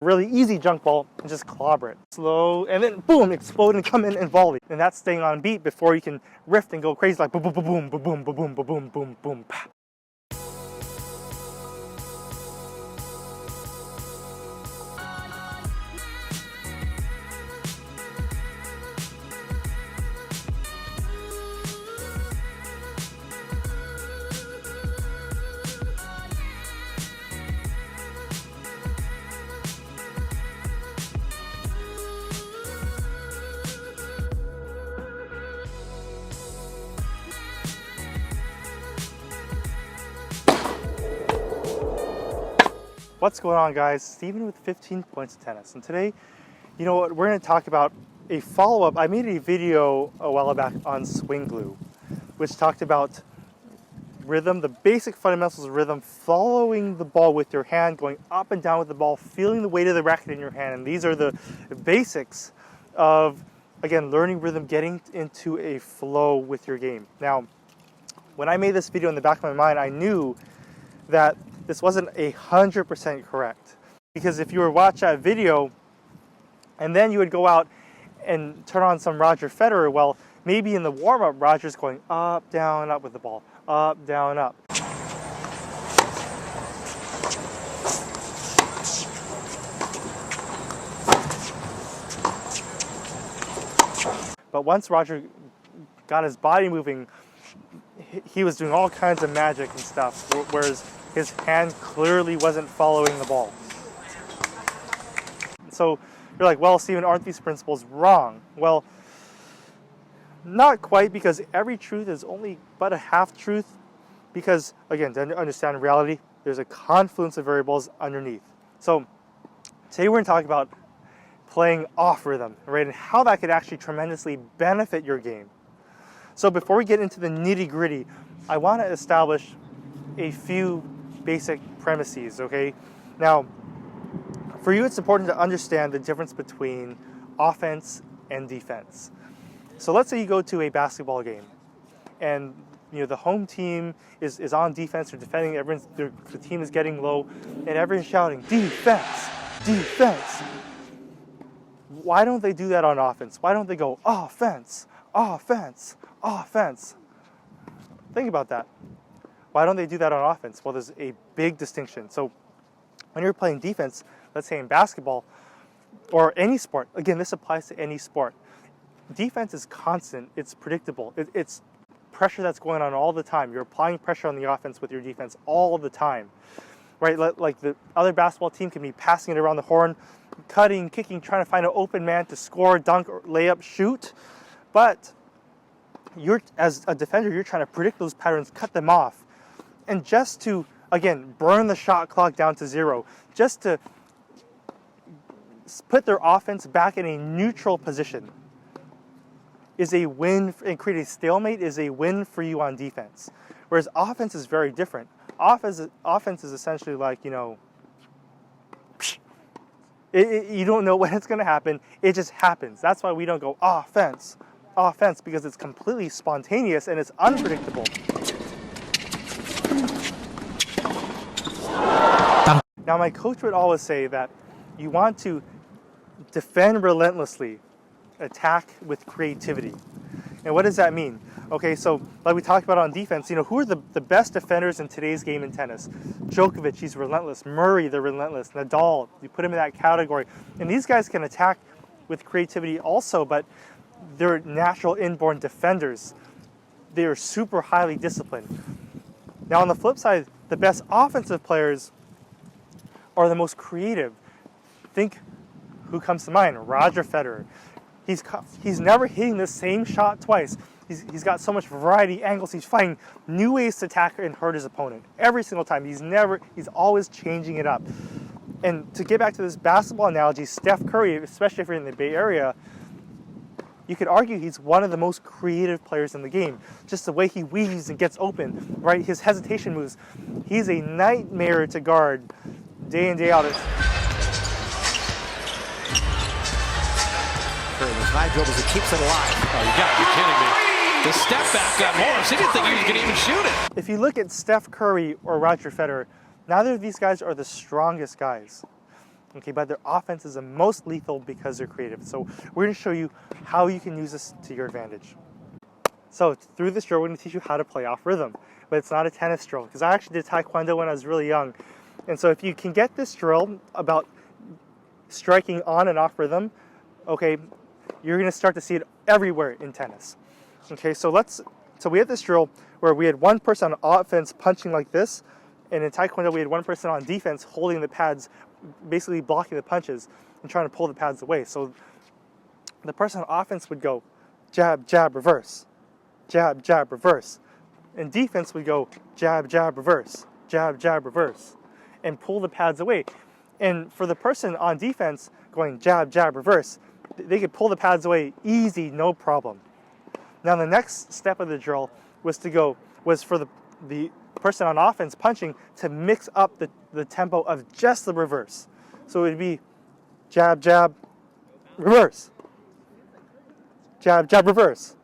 really easy junk ball and just clobber it. Slow, and then boom, explode and come in and volley. And that's staying on beat before you can riff and go crazy like boom, boom, boom, boom, boom, boom, boom, boom, boom, boom, boom, pow. What's going on, guys? Steven with 15 Points of Tennis, and today, you know what, we're going to talk about a follow-up. I made a video a while back on swing glue, which talked about rhythm, the basic fundamentals of rhythm, following the ball with your hand, going up and down with the ball, feeling the weight of the racket in your hand, and these are the basics of, again, learning rhythm, getting into a flow with your game. Now, when I made this video, in the back of my mind, I knew that this wasn't 100% correct, because if you were to watch that video and then you would go out and turn on some Roger Federer, well, maybe in the warm-up Roger's going up, down, up with the ball, up, down, up. But once Roger got his body moving, he was doing all kinds of magic and stuff, whereas his hand clearly wasn't following the ball. So you're like, well, Steven, aren't these principles wrong? Well, not quite, because every truth is only but a half truth, because, again, to understand reality, there's a confluence of variables underneath. So today we're going to talk about playing off rhythm, right, and how that could actually tremendously benefit your game. So before we get into the nitty-gritty, I want to establish a few basic premises, okay? Now, for you, it's important to understand the difference between offense and defense. So let's say you go to a basketball game, and you know the home team is on defense, or defending. The team is getting low, and everyone's shouting, "Defense! Defense!" Why don't they do that on offense? Why don't they go offense, offense, offense? Think about that. Why don't they do that on offense? Well, there's a big distinction. So when you're playing defense, let's say in basketball or any sport, again, this applies to any sport. Defense is constant. It's predictable. It's pressure that's going on all the time. You're applying pressure on the offense with your defense all the time, right? Like the other basketball team can be passing it around the horn, cutting, kicking, trying to find an open man to score, dunk, or layup, shoot. But you're, as a defender, you're trying to predict those patterns, cut them off. And just to, again, burn the shot clock down to 0, just to put their offense back in a neutral position is a win, and create a stalemate is a win for you on defense. Whereas offense is very different. Offense is essentially like, you know, you don't know when it's going to happen. It just happens. That's why we don't go offense, because it's completely spontaneous and it's unpredictable. Now, my coach would always say that you want to defend relentlessly, attack with creativity. And what does that mean? Okay, so like we talked about on defense, you know, who are the best defenders in today's game in tennis? Djokovic, he's relentless. Murray, they're relentless. Nadal, you put him in that category. And these guys can attack with creativity also, but they're natural inborn defenders. They are super highly disciplined. Now, on the flip side, the best offensive players are the most creative. Think who comes to mind? Roger Federer. He's never hitting the same shot twice. He's got so much variety, angles. He's finding new ways to attack and hurt his opponent every single time. He's always changing it up. And to get back to this basketball analogy, Steph Curry, especially if you're in the Bay Area, you could argue he's one of the most creative players in the game. Just the way he weaves and gets open, right? His hesitation moves. He's a nightmare to guard day in, day out. Those high dribbles, it keeps it alive. Oh, you got to be kidding me. The step back got Morris. He didn't think he was going to even shoot it. If you look at Steph Curry or Roger Federer, neither of these guys are the strongest guys. Okay, but their offense is the most lethal because they're creative. So we're going to show you how you can use this to your advantage. So through this drill, we're going to teach you how to play off rhythm, but it's not a tennis drill because I actually did Taekwondo when I was really young. And so if you can get this drill about striking on and off rhythm, okay, you're going to start to see it everywhere in tennis. Okay, so we had this drill where we had one person on offense punching like this, and in Taekwondo we had one person on defense holding the pads, basically blocking the punches and trying to pull the pads away. So the person on offense would go jab, jab, reverse, jab, jab, reverse. And defense would go jab, jab, reverse, jab, jab, reverse, and pull the pads away. And for the person on defense going jab, jab, reverse, they could pull the pads away easy, no problem. Now the next step of the drill was for the person on offense punching to mix up the tempo of just the reverse. So it would be jab, jab, reverse, jab, jab, reverse.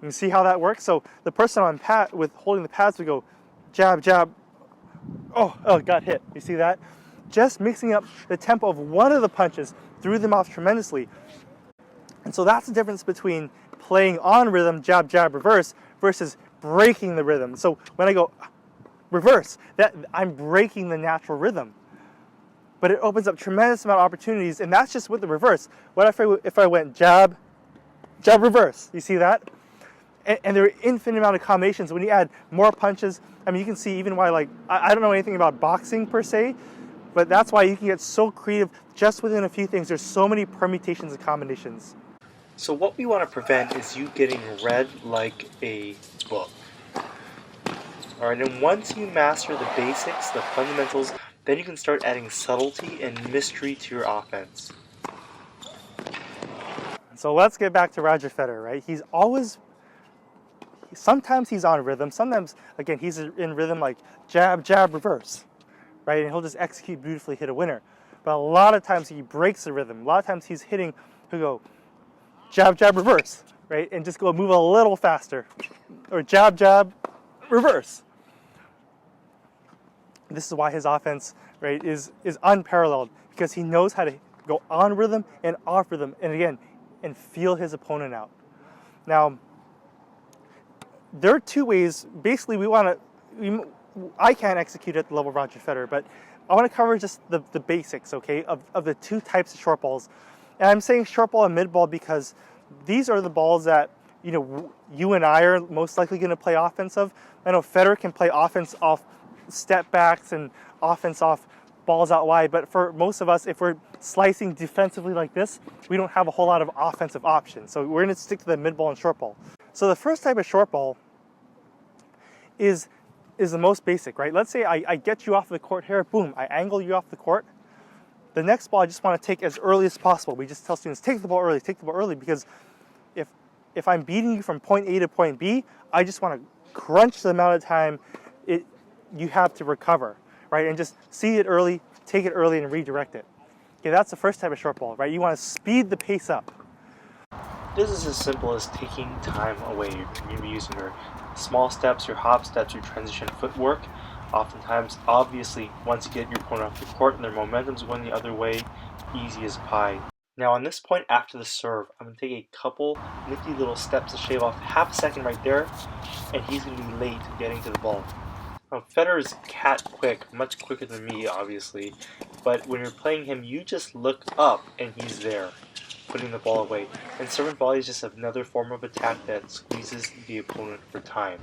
You see how that works? So the person on with holding the pads would go jab, jab. Oh, it got hit. You see that? Just mixing up the tempo of one of the punches threw them off tremendously. And so that's the difference between playing on rhythm, jab, jab, reverse, versus breaking the rhythm. So when I go reverse, I'm breaking the natural rhythm. But it opens up tremendous amount of opportunities, and that's just with the reverse. What if I went jab, jab, reverse? You see that? And there are infinite amount of combinations. When you add more punches, I mean, you can see even why, like, I don't know anything about boxing per se, but that's why you can get so creative just within a few things. There's so many permutations and combinations. So what we want to prevent is you getting read like a book. Alright, and once you master the basics, the fundamentals, then you can start adding subtlety and mystery to your offense. So let's get back to Roger Federer, right? Sometimes he's on rhythm, sometimes, again, he's in rhythm like jab, jab, reverse, right? And he'll just execute beautifully, hit a winner. But a lot of times he breaks the rhythm. A lot of times he'll go jab, jab, reverse, right? And just move a little faster. Or jab, jab, reverse. This is why his offense, right, is unparalleled, because he knows how to go on rhythm and off rhythm, and again, and feel his opponent out. Now, there are two ways. Basically, I can't execute at the level of Roger Federer, but I want to cover just the basics, okay, of the two types of short balls. And I'm saying short ball and mid ball because these are the balls that, you and I are most likely going to play offense of. I know Federer can play offense off step backs and offense off balls out wide, but for most of us, if we're slicing defensively like this, we don't have a whole lot of offensive options. So we're going to stick to the mid ball and short ball. So the first type of short ball is the most basic, right? Let's say I get you off the court here, boom, I angle you off the court. The next ball I just want to take as early as possible. We just tell students, take the ball early, because if I'm beating you from point A to point B, I just want to crunch the amount of time you have to recover, right? And just see it early, take it early, and redirect it. Okay, that's the first type of short ball, right? You want to speed the pace up. This is as simple as taking time away. You're using your small steps, your hop steps, your transition footwork. Oftentimes, obviously, once you get your opponent off the court and their momentum's going the other way, easy as pie. Now on this point after the serve, I'm going to take a couple nifty little steps to shave off half a second right there, and he's going to be late getting to the ball. Now Federer's cat quick, much quicker than me obviously, but when you're playing him, you just look up and he's there, putting the ball away. And servant volley is just another form of attack that squeezes the opponent for time.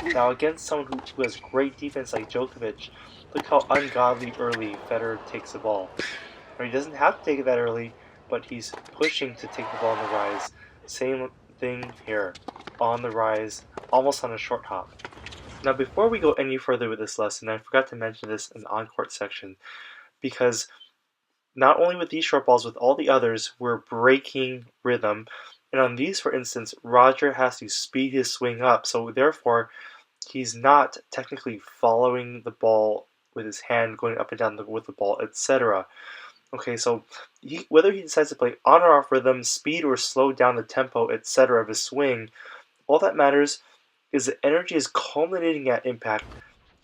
Now against someone who has great defense like Djokovic, look how ungodly early Federer takes the ball. Now, he doesn't have to take it that early, but he's pushing to take the ball on the rise. Same thing here, on the rise, almost on a short hop. Now before we go any further with this lesson, I forgot to mention this in the on-court section, because not only with these short balls, with all the others, we're breaking rhythm. And on these, for instance, Roger has to speed his swing up, so therefore he's not technically following the ball with his hand, going up and down with the ball, etc. Okay, so whether he decides to play on or off rhythm, speed or slow down the tempo, etc. of his swing, all that matters is the energy is culminating at impact,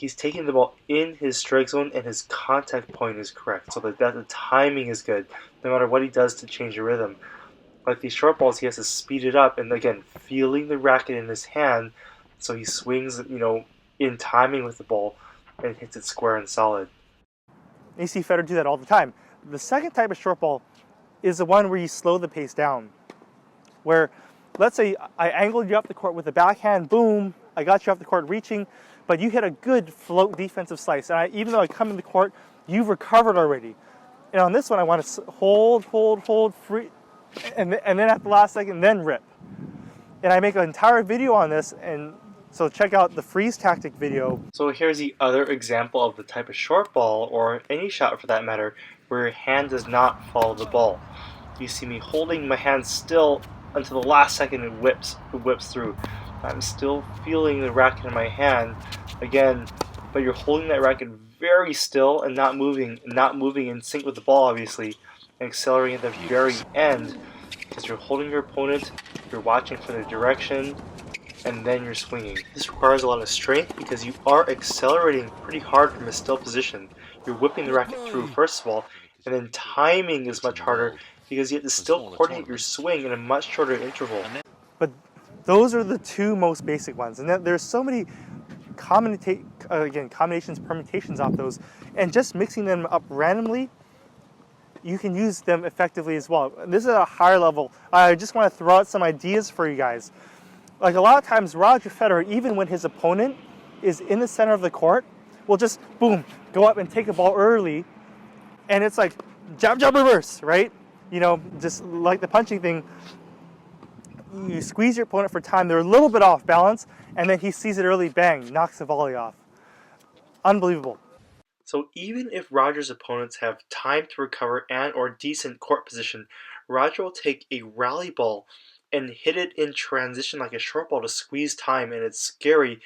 he's taking the ball in his strike zone and his contact point is correct, so that the timing is good, no matter what he does to change the rhythm. Like these short balls, he has to speed it up, and again, feeling the racket in his hand, so he swings, in timing with the ball and hits it square and solid. You see Federer do that all the time. The second type of short ball is the one where you slow the pace down. Where, let's say I angled you up the court with a backhand, boom, I got you off the court reaching, but you hit a good float defensive slice. And even though I come in the court, you've recovered already. And on this one, I want to hold, free, and then at the last second, then rip. And I make an entire video on this, and so check out the freeze tactic video. So here's the other example of the type of short ball, or any shot for that matter, where your hand does not follow the ball. You see me holding my hand still until the last second it whips through. I'm still feeling the racket in my hand, again, but you're holding that racket very still and not moving in sync with the ball, obviously, and accelerating at the very end, because you're holding your opponent, you're watching for the direction, and then you're swinging. This requires a lot of strength because you are accelerating pretty hard from a still position. You're whipping the racket through first of all, and then timing is much harder because you have to still coordinate your swing in a much shorter interval. But those are the two most basic ones, and then there's so many combinations, permutations off those, and just mixing them up randomly, you can use them effectively as well. This is a higher level. I just want to throw out some ideas for you guys. Like a lot of times, Roger Federer, even when his opponent is in the center of the court, will just, boom, go up and take a ball early, and it's like jab, jab, reverse, right? Just like the punching thing, you squeeze your opponent for time, they're a little bit off balance, and then he sees it early, bang, knocks the volley off. Unbelievable. So even if Roger's opponents have time to recover and or decent court position, Roger will take a rally ball and hit it in transition like a short ball to squeeze time, and it's scary.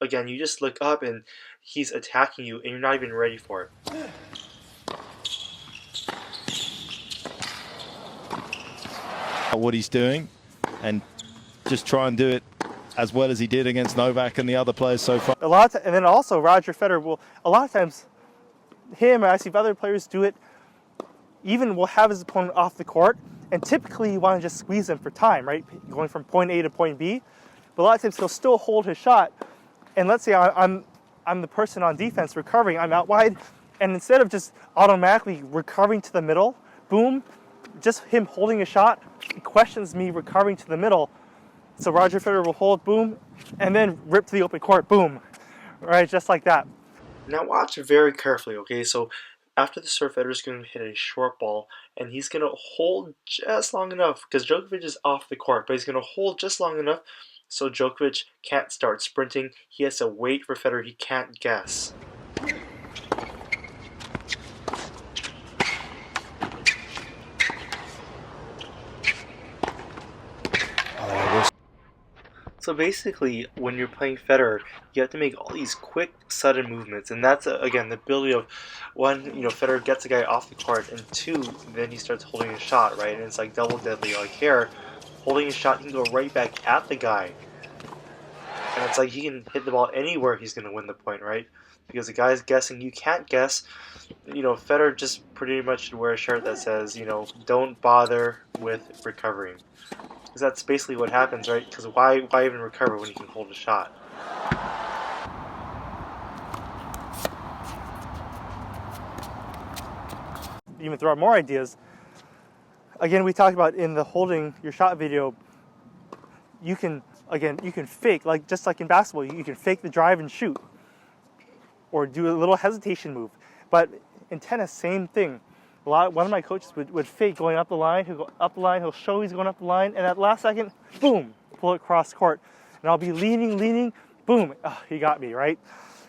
Again, you just look up and he's attacking you and you're not even ready for it. What he's doing and just try and do it as well as he did against Novak and the other players so far. And then also Roger Federer will, a lot of times, him, and I see other players do it, even will have his opponent off the court, and typically you want to just squeeze them for time, right? Going from point A to point B. But a lot of times he'll still hold his shot, and let's say I'm the person on defense recovering, I'm out wide, and instead of just automatically recovering to the middle, boom, just him holding a shot, he questions me recovering to the middle. So Roger Federer will hold, boom, and then rip to the open court, boom, right, just like that. Now watch very carefully, okay? So after the serve, Federer's going to hit a short ball, and he's going to hold just long enough, because Djokovic is off the court, but he's going to hold just long enough so Djokovic can't start sprinting. He has to wait for Federer. He can't guess. So basically, when you're playing Federer, you have to make all these quick, sudden movements, and that's again the ability of one, Federer gets a guy off the court, and two, then he starts holding a shot, right? And it's like double deadly. Like here, holding a shot, he can go right back at the guy, and it's like he can hit the ball anywhere. He's gonna win the point, right? Because the guy's guessing. You can't guess. Federer just pretty much should wear a shirt that says, don't bother with recovering. Because that's basically what happens, right? Because why even recover when you can hold a shot? Even throw out more ideas. Again, we talked about in the holding your shot video, you can fake, just like in basketball, you can fake the drive and shoot. Or do a little hesitation move. But in tennis, same thing. One of my coaches would fake going up the line. He'll go up the line. He'll show he's going up the line, and at last second, boom, pull it cross court. And I'll be leaning, boom, he got me, right?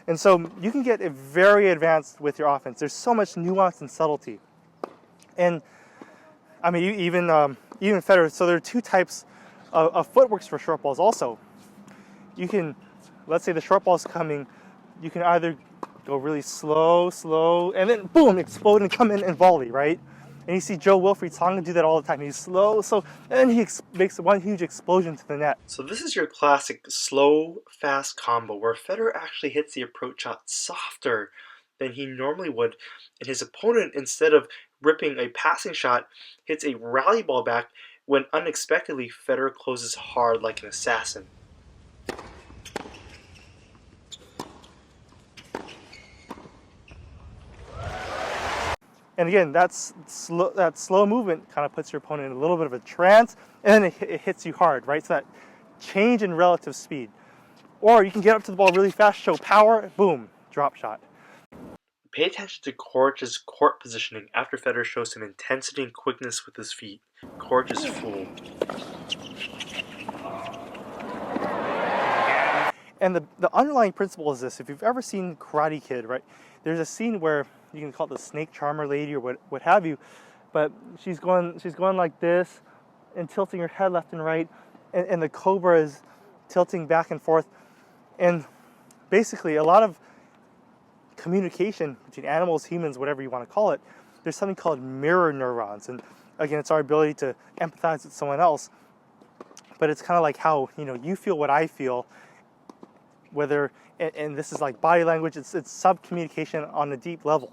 And so you can get very advanced with your offense. There's so much nuance and subtlety. And I mean, even Federer. So there are two types of footworks for short balls. Also, you can, let's say the short ball's coming. You can either go really slow, and then boom, explode and come in and volley, right? And you see Joe Wilfried Tsonga do that all the time. He's slow, and he makes one huge explosion to the net. So this is your classic slow, fast combo where Federer actually hits the approach shot softer than he normally would, and his opponent, instead of ripping a passing shot, hits a rally ball back when unexpectedly Federer closes hard like an assassin. And again, that slow movement kind of puts your opponent in a little bit of a trance, and then it hits you hard, right? So that change in relative speed. Or you can get up to the ball really fast, show power, boom, drop shot. Pay attention to Koric's court positioning after Federer shows some intensity and quickness with his feet. Coric is fooled. And the underlying principle is this. If you've ever seen Karate Kid, right, there's a scene where you can call it the snake charmer lady or what have you, but she's going like this and tilting her head left and right, and the cobra is tilting back and forth. And basically a lot of communication between animals, humans, whatever you want to call it, there's something called mirror neurons. And again, it's our ability to empathize with someone else. But it's kind of like how, you feel what I feel, whether, and this is like body language, it's sub-communication on a deep level.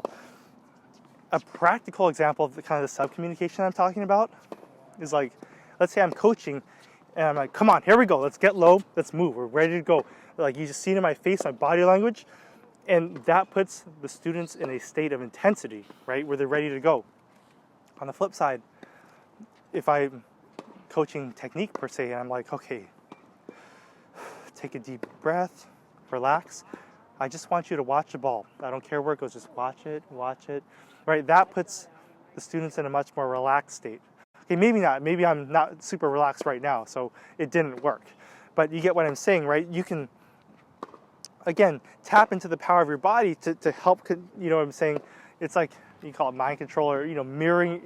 A practical example of the kind of the sub-communication I'm talking about is like, let's say I'm coaching, and I'm like, come on, here we go, let's get low, let's move, we're ready to go. Like, you just see it in my face, my body language, and that puts the students in a state of intensity, right, where they're ready to go. On the flip side, if I'm coaching technique per se, and I'm like, okay, take a deep breath, relax. I just want you to watch the ball. I don't care where it goes, just watch it, right? That puts the students in a much more relaxed state. Okay, maybe not. Maybe I'm not super relaxed right now, so it didn't work. But you get what I'm saying, right? You can, again, tap into the power of your body to help, you know what I'm saying? It's like, you call it mind control, or, mirroring,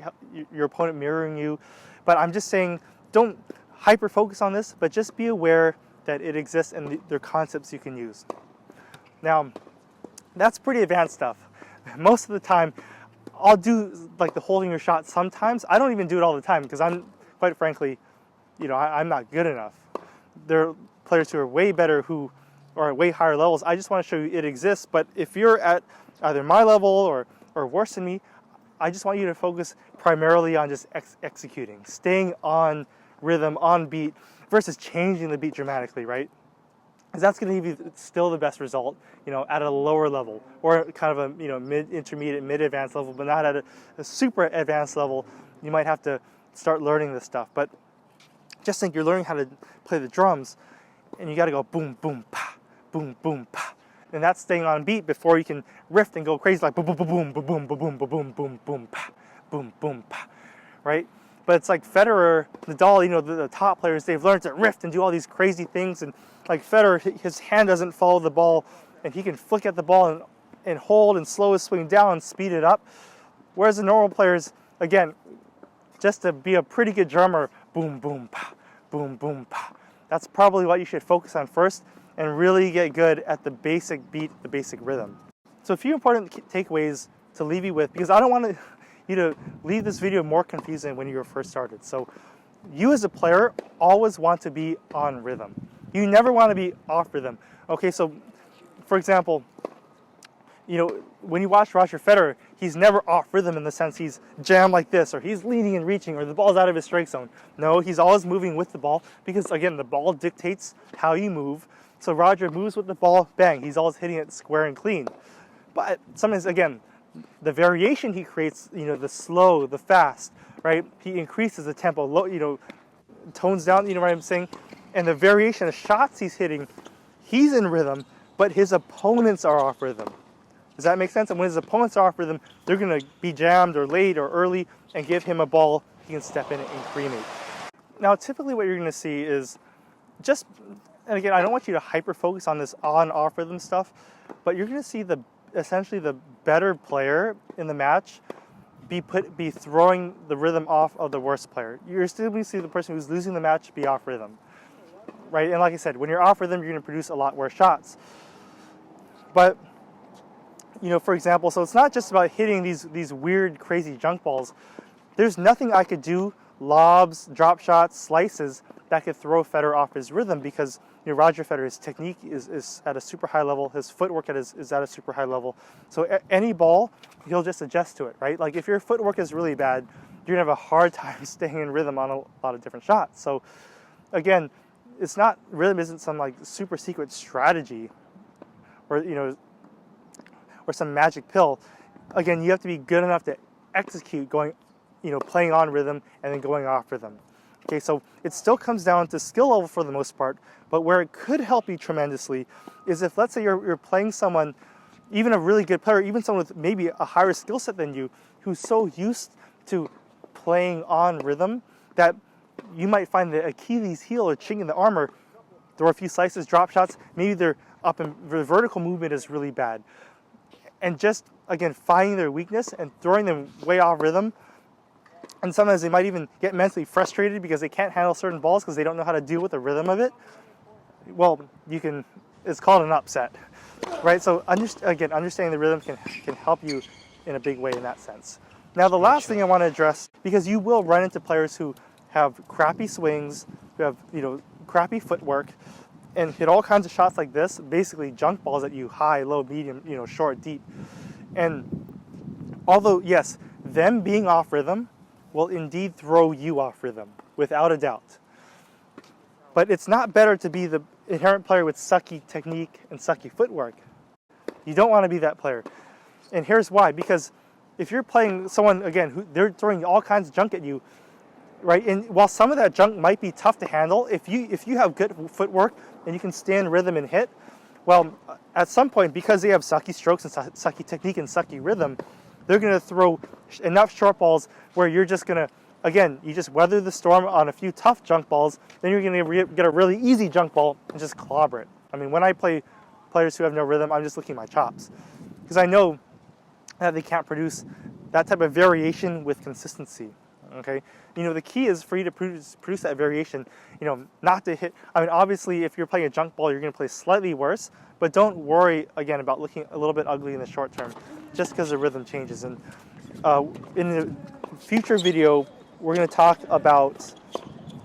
your opponent mirroring you. But I'm just saying, don't hyper focus on this, but just be aware that it exists and there are concepts you can use. Now, that's pretty advanced stuff. Most of the time, I'll do like the holding your shot sometimes. I don't even do it all the time because I'm, quite frankly, I'm not good enough. There are players who are way better, who are at way higher levels. I just want to show you it exists. But if you're at either my level or worse than me, I just want you to focus primarily on just executing, staying on rhythm, on beat, versus changing the beat dramatically, right? Because that's going to give you still the best result, at a lower level, or kind of a mid-intermediate, mid-advanced level, but not at a super advanced level. You might have to start learning this stuff. But just think you're learning how to play the drums, and you got to go boom, boom, pa, boom, boom, pa. And that's staying on beat before you can riff and go crazy like boom, boom, boom, boom, boom, boom, boom, boom, boom, boom, pa, boom, boom, pa, right? But it's like Federer, Nadal, the top players, they've learned to riff and do all these crazy things. And like Federer, his hand doesn't follow the ball, and he can flick at the ball and hold and slow his swing down and speed it up. Whereas the normal players, again, just to be a pretty good drummer, boom, boom, pa, boom, boom, pa. That's probably what you should focus on first and really get good at the basic beat, the basic rhythm. So a few important takeaways to leave you with, because I don't want you to leave this video more confusing than when you were first started. So you as a player always want to be on rhythm. You never want to be off rhythm. Okay, so for example, when you watch Roger Federer, he's never off rhythm in the sense he's jammed like this, or he's leaning and reaching, or the ball's out of his strike zone. No, he's always moving with the ball, because again, the ball dictates how you move. So Roger moves with the ball, bang, he's always hitting it square and clean. But sometimes, again, the variation he creates, the slow, the fast, right? He increases the tempo, low, tones down, you know what I'm saying? And the variation of shots he's hitting, he's in rhythm, but his opponents are off rhythm. Does that make sense? And when his opponents are off rhythm, they're going to be jammed or late or early and give him a ball he can step in and cremate. Now, typically what you're going to see is just, and again, I don't want you to hyper-focus on this on-off rhythm stuff, but you're going to see essentially the better player in the match be throwing the rhythm off of the worst player. You're still going to see the person who's losing the match be off rhythm, right? And like I said, when you're off rhythm, you're going to produce a lot worse shots. But, for example, so it's not just about hitting these weird, crazy junk balls. there's nothing I could do, lobs, drop shots, slices, that could throw Federer off his rhythm, because Roger Federer's technique is at a super high level, his footwork is at a super high level. So any ball, he'll just adjust to it, right? Like if your footwork is really bad, you're gonna have a hard time staying in rhythm on a lot of different shots. So again, it's not, rhythm isn't some like super secret strategy or or some magic pill. Again, you have to be good enough to execute going, playing on rhythm and then going off rhythm. Okay, so it still comes down to skill level for the most part, but where it could help you tremendously is if, let's say you're playing someone, even a really good player, even someone with maybe a higher skill set than you, who's so used to playing on rhythm that you might find the Achilles heel or chink in the armor, throw a few slices, drop shots, maybe they're up and the vertical movement is really bad. And just, again, finding their weakness and throwing them way off rhythm. And sometimes they might even get mentally frustrated because they can't handle certain balls because they don't know how to deal with the rhythm of it. Well, it's called an upset, right? So again, understanding the rhythm can help you in a big way in that sense. Now, the last thing I want to address, because you will run into players who have crappy swings, who have, crappy footwork, and hit all kinds of shots like this, basically junk balls at you, high, low, medium, short, deep. And although, yes, them being off rhythm will indeed throw you off rhythm, without a doubt. But it's not better to be the inherent player with sucky technique and sucky footwork. You don't want to be that player. And here's why. Because if you're playing someone, again, who they're throwing all kinds of junk at you, right? And while some of that junk might be tough to handle, if you have good footwork and you can stand rhythm and hit, well, at some point, because they have sucky strokes and sucky technique and sucky rhythm, they're going to throw enough short balls where you're just going to, again, you just weather the storm on a few tough junk balls, then you're going to get a really easy junk ball and just clobber it. I mean, when I play players who have no rhythm, I'm just licking my chops, because I know that they can't produce that type of variation with consistency. Okay, the key is for you to produce that variation, not to hit. I mean, obviously, if you're playing a junk ball, you're going to play slightly worse, but don't worry, again, about looking a little bit ugly in the short term, just because the rhythm changes. And in the future video, we're going to talk about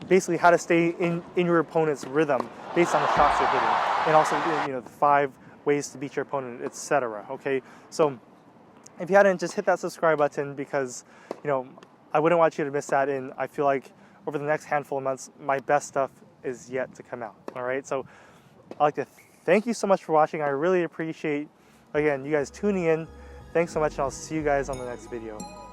basically how to stay in your opponent's rhythm based on the shots they're hitting, and also, the 5 ways to beat your opponent, etc. Okay, so if you hadn't, just hit that subscribe button, because, I wouldn't want you to miss that, and I feel like over the next handful of months, my best stuff is yet to come out, all right? So I'd like to thank you so much for watching. I really appreciate, again, you guys tuning in. Thanks so much, and I'll see you guys on the next video.